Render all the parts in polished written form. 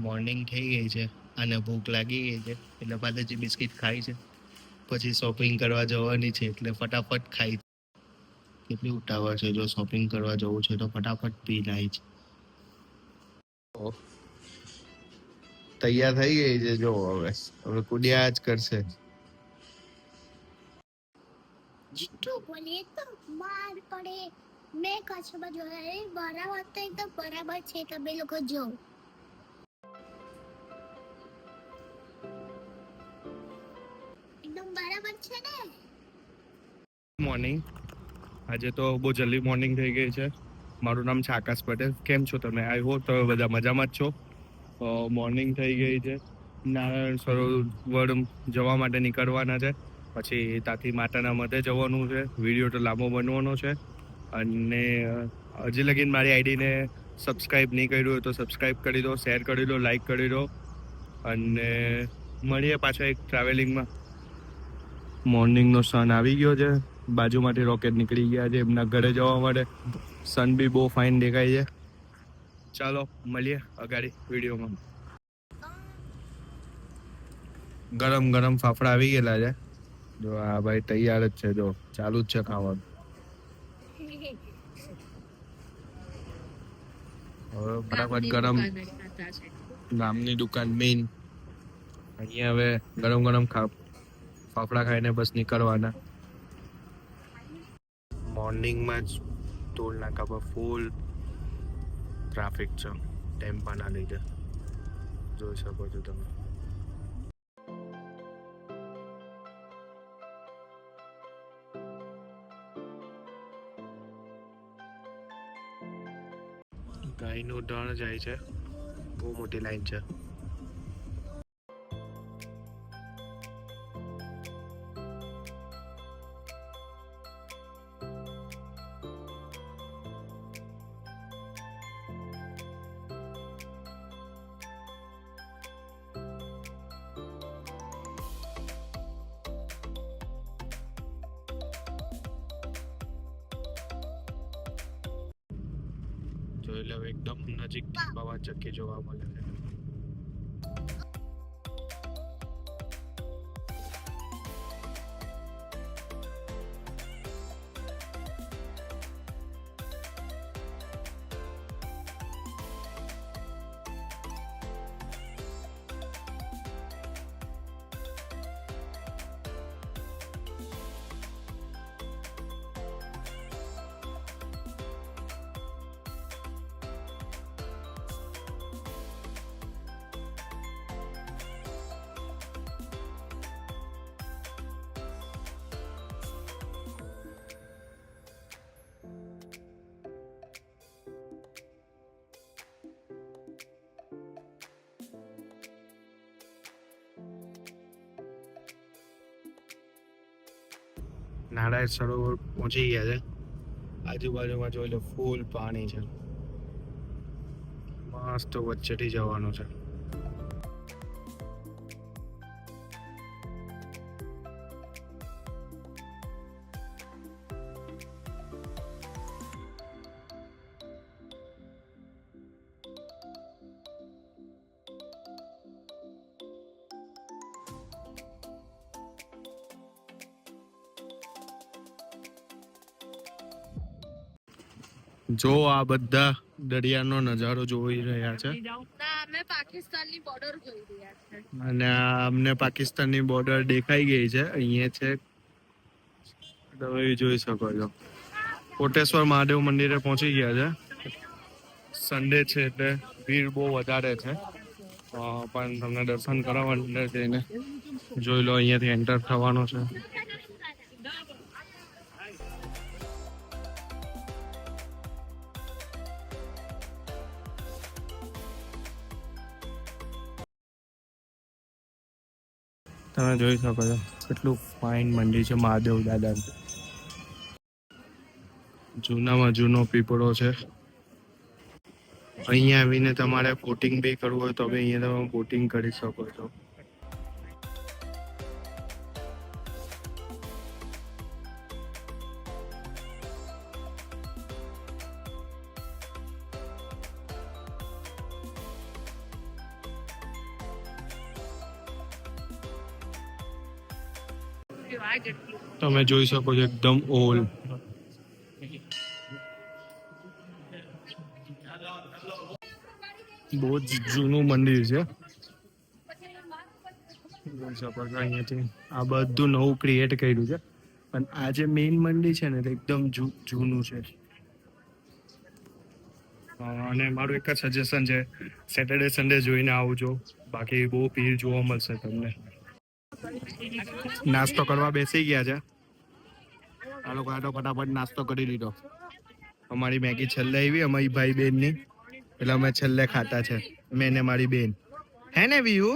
Morning થઈ ગઈ છે અને ભૂખ લાગી ગઈ છે એટલે પાર્લેજી બિસ્કિટ ખાઈ છે. પછી શોપિંગ કરવા જવાની છે એટલે ફટાફટ ખાઈ. કેટલી ઉતાવળ છે, જો શોપિંગ કરવા જવું છે તો ફટાફટ પી નાઈ છે. તૈયાર થઈ ગઈ છે, જો હવે હવે કુડિયા જ કરશે. જીઠું બોલે તો માર પડે. મેં કચ્છમાં જોયા બરાબર તો એકદમ બરાબર છે, તમે લોકો જો. એકદમ બરાબર છે ને. મોર્નિંગ, આજે તો બહુ જલ્દી મોર્નિંગ થઈ ગઈ છે. મારું નામ છે આકાશ પટેલ. કેમ છો તમે? આઈ હોપ તમે બધા મજામાં જ છો. મોર્નિંગ થઈ ગઈ છે, નારાયણ સરોવર જવા માટે નીકળવાના છે. પછી ત્યાંથી માતાના મઢે જવાનું છે. વિડીયો તો લાંબો બનવાનો છે અને હજી લગીન મારી આઈડીને સબસ્ક્રાઈબ નહીં કર્યું હોય તો સબસ્ક્રાઈબ કરી દો, શેર કરી દો, લાઈક કરી દો અને મળીએ પાછા એક ટ્રાવેલિંગમાં. મોર્નિંગનો સન આવી ગયો છે, બાજુમાંથી રોકેટ નીકળી ગયા છે એમના ઘરે જવા માટે. સન બી બહુ ફાઇન દેખાય છે. ચાલો મળીએ અગાડી વિડીયોમાં. ગરમ ગરમ ફાફડા આવી ગયેલા છે. જો આ ભાઈ તૈયાર જ છે, જો ચાલુ જ છે ખાવાનું. હવે ફટાફટ ગરમ ગામની દુકાન મેઇન. અહીંયા હવે ગરમ ગરમ ફાફડા ખાઈને બસ નીકળવાના. મોર્નિંગમાં જ ટોલ નાકા પર ફૂલ ટ્રાફિક છે ટેમ્પાના લીધે, જોઈ શકો છો તમે. ગાયનું દણ જાય છે, બહુ મોટી લાઈન છે. જોઈ લો એકદમ નજીક પવન ચક્કી જોવા મળે છે. નારાયણ સરોવર પહોંચી ગયા છે. આજુબાજુમાં જોઈ લો ફૂલ પાણી છે, મસ્ત વચ્ચેથી જવાનું છે. જો આ બધા દરિયાનો નજારો જોઈ રહ્યા છે અને અમને પાકિસ્તાનની બોર્ડર દેખાઈ ગઈ છે. અહીંયા છે, તમે જોઈ શકો છો. કોટેશ્વર મહાદેવ મંદિરે પહોંચી ગયા છે. સન્ડે છે એટલે ભીડ બહુ વધારે છે, પણ તમને દર્શન કરાવવા અંદર જઈને જોઈ લો. અહીંયાથી એન્ટર થવાનો છે. તમે જોઈ શકો છો કેટલું ફાઇન મંદિર છે મહાદેવ દાદા. જૂનામાં જૂનો પીપળો છે. અહીંયા આવીને તમારે બોટિંગ બી કરવું હોય તો બી અહીંયા તમે બોટિંગ કરી શકો છો. તમે જોઈ શકો છો એકદમ ઓલ્ડ. બહુ જ જૂનું મંદિર છે. જોઈ શકો છો અહીંયાથી આ બધું નવું ક્રિએટ કર્યું છે, પણ આ જે મેઇન મંદિર છે ને તે એકદમ જૂનું છે. અને મારું એક જ સજેશન છે, સેટરડે સન્ડે જોઈને આવજો, બાકી બહુ ભીડ જોવા મળશે તમને. નાસ્તો કરવા બેસી ગયા છે આ લોકો. આ તો ફટાફટ નાસ્તો કરી લીધો. અમારી મેગી છેલ્લે આવી, અમારી ભાઈ બેન ની, એટલે અમે છેલ્લે ખાતા છે, મેં ને મારી બેન. હે ને વ્યુ?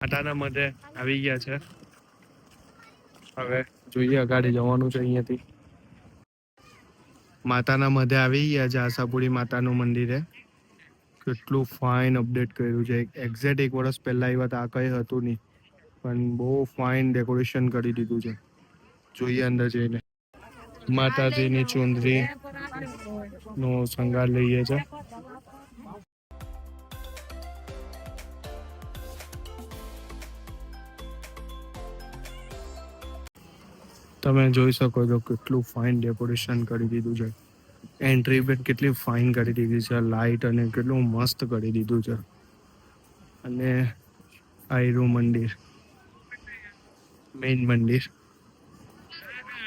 માતાના મધે આવી ગયા છે. હવે જોઈએ અગાડી જવાનું છે અહીંયાથી. માતાના મધે આવી ગયા છે, આશાપુરી માતાનું મંદિરે. કેટલું ફાઇન અપડેટ કર્યું છે. એક્ઝેક્ટ 1 વર્ષ પહેલા આવ્યા તો આ કઈ હતું નહીં, પણ બહુ ફાઇન ડેકોરેશન કરી દીધું છે. જોઈએ અંદર જઈને. માતાજીની ચુંદરી નો શણગાર લઈએ છે. તમે જોઈ શકો છો કેટલું ફાઇન ડેકોરેશન કરી દીધું છે. એન્ટ્રી પણ કેટલી ફાઇન કરી દીધી છે, લાઇટ અને કેટલું મસ્ત કરી દીધું છે. અને આયરું મંદિર, મેઇન મંદિર.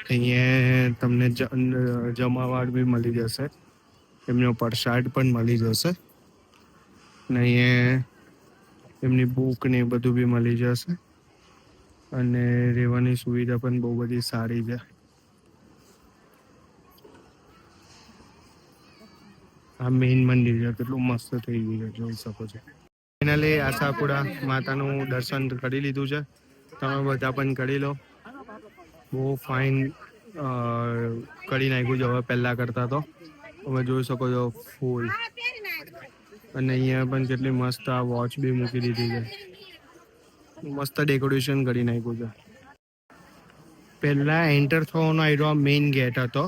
અહીંયા તમને જમાવાડ બી મળી જશે, એમનો પ્રસાદ પણ મળી જશે. અને અહીંયા એમની બુક ને એ બધું બી મળી જશે. અને રહેવાની સુવિધા પણ બહુ બધી સારી છે. આ મેઇન મંદિર છે, કેટલું મસ્ત થઈ ગયું છે, જોઈ શકો છો. ફાઇનલી આશાપુરા માતાનું દર્શન કરી લીધું છે. તમે બધા પણ કરી લો. બહુ ફાઇન કરી નાખ્યું છે હવે પહેલા કરતા તો. તમે જોઈ શકો છો ફૂલ. અને અહીંયા પણ કેટલી મસ્ત આ વોચ બી મૂકી દીધી છે. મસ્ત ડેકોરેશન કરી નાખ્યું છે. પહેલા એન્ટર થવાનો આ મેઇન ગેટ હતો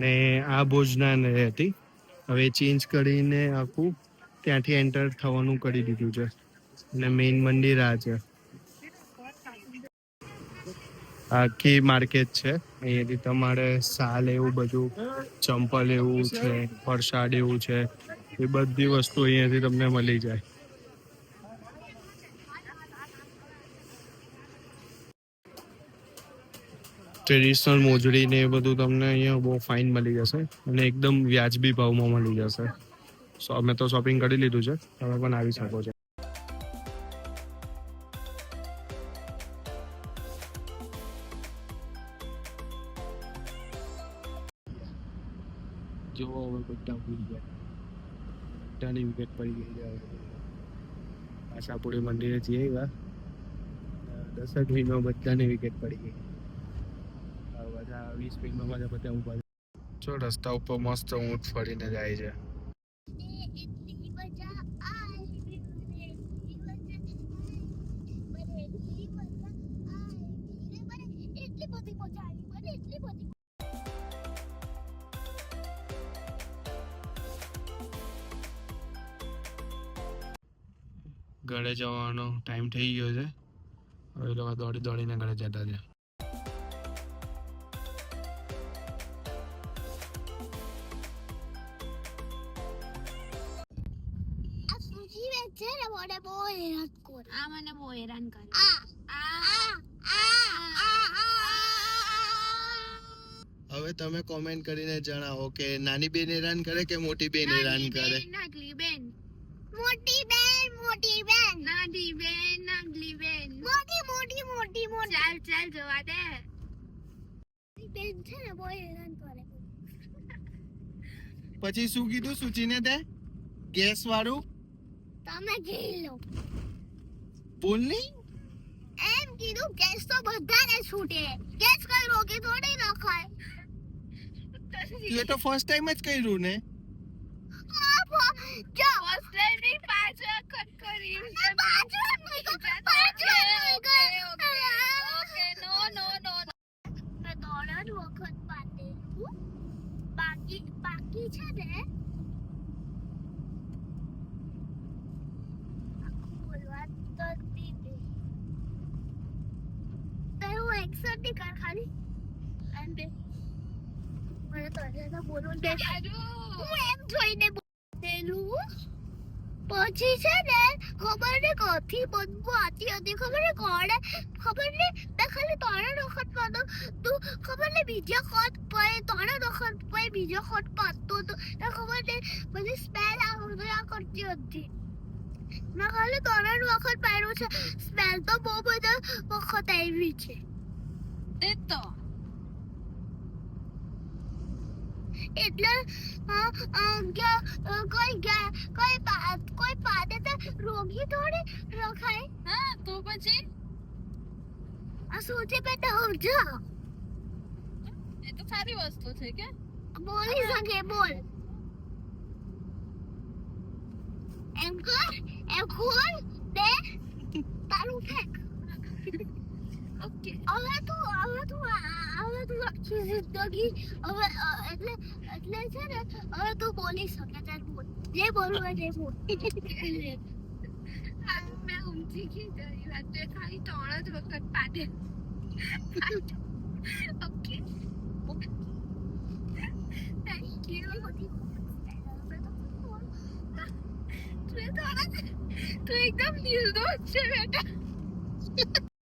ને આ ભોજનાલય હતી. હવે ચેન્જ કરીને આખું ત્યાંથી એન્ટર થવાનું કરી દીધું છે. અને મેઇન મંદિર આ છે. આખી માર્કેટ છે. અહીંયાથી તમારે શાલ એવું બધું, ચંપલ એવું છે, પ્રસાદ એવું છે, એ બધી વસ્તુ અહીંયાથી તમને મળી જાય. ટ્રેડિશનલ મોજડી ને એ બધું તમને અહીંયા બહુ ફાઇન મળી જશે અને એકદમ વ્યાજબી ભાવમાં મળી જશે. સો અમે તો શોપિંગ કરી લીધું છે, તમે પણ આવી શકો છો. જો હવે બધા ભૂલી ગયા, બધાની વિકેટ પડી ગઈ છે. આશાપુરી મંદિરે જઈએ 10 મિનિટમાં બધાની વિકેટ પડી ગઈ. બધા 20 મિનિટમાં બધા ઉભા. જો રસ્તા ઉપર મસ્ત ઊંટ ફરીને જાય છે. ઘરે જવાનો ટાઈમ થઈ ગયો છે. હવે લોકો દોડી દોડીને ઘરે જતા છે. મને બહુ હેરાન કરે. હવે તમે કોમેન્ટ કરીને જણાવો કે નાની બેન હેરાન કરે કે મોટી બેન હેરાન કરે. નાગલી બેન, મોટી બેન, મોટી બેન, નાની બેન, નાગલી બેન, મોટી મોટી મોટી મોટી. ચાલ ચાલ જવા દે. બેન છે ને બહુ હેરાન કરે. પછી શું કીધું સુચીને તે? ગેસ વાળું તમે કહી લો બોલ નહીં એમ કીધું ગેસ તો બધાને છૂટે ગેસ કઈ રોકી થોડી નખાય તું એ તો ફર્સ્ટ ટાઈમ જ કર્યું ને જો ફર્સ્ટ ટાઈમ ની પાછળ કટ કરી પાછળ નહીં ઓકે નો મેં દોડા જ વખત પાડેલું બાકી છે ને બોલવા તો દીધી તો હું એક્સેપ્ટ નહીં કર ખાલી એમ બે મને તો આજે બોલવું દે હું એમ જોઈને બોલેલું પછી છે ને ખબર ને કોથી બદબુ આતી હતી ખબર ને કોણે ખબર ને મેં ખાલી ત્રણ વખત પાડો તું ખબર ને બીજા વખત પછી ત્રણ વખત પછી બીજો વખત પાડતો હતો ને ખબર ને બધી સ્મેલ આવ્યા કરતી હતી મેં ખાલી ત્રણ વખત પાડ્યું છે સ્મેલ તો બહુ બધા વખત આવી છે એ તો એટલે કોઈ પાડે તો રોગી થોડી રખાય હા તો પછી આ સોચે બેટા હોજો એ તો સારી વસ્તુ છે કે બોલી શકે બોલ એમ ખોલ દે તારું ફેંક ઓકે હવે તું આખી જિંદગી હવે એટલે છે ને હવે તું બોલી શકે તાર બોલ જે બોલવું હોય તે બોલ મેં ઊંચી ખીજાઈ વાત ખાલી ત્રણ જ વખત પાડે ઓકે થેન્ક યુ તું એકદમ નિર્દોષ છે બેટા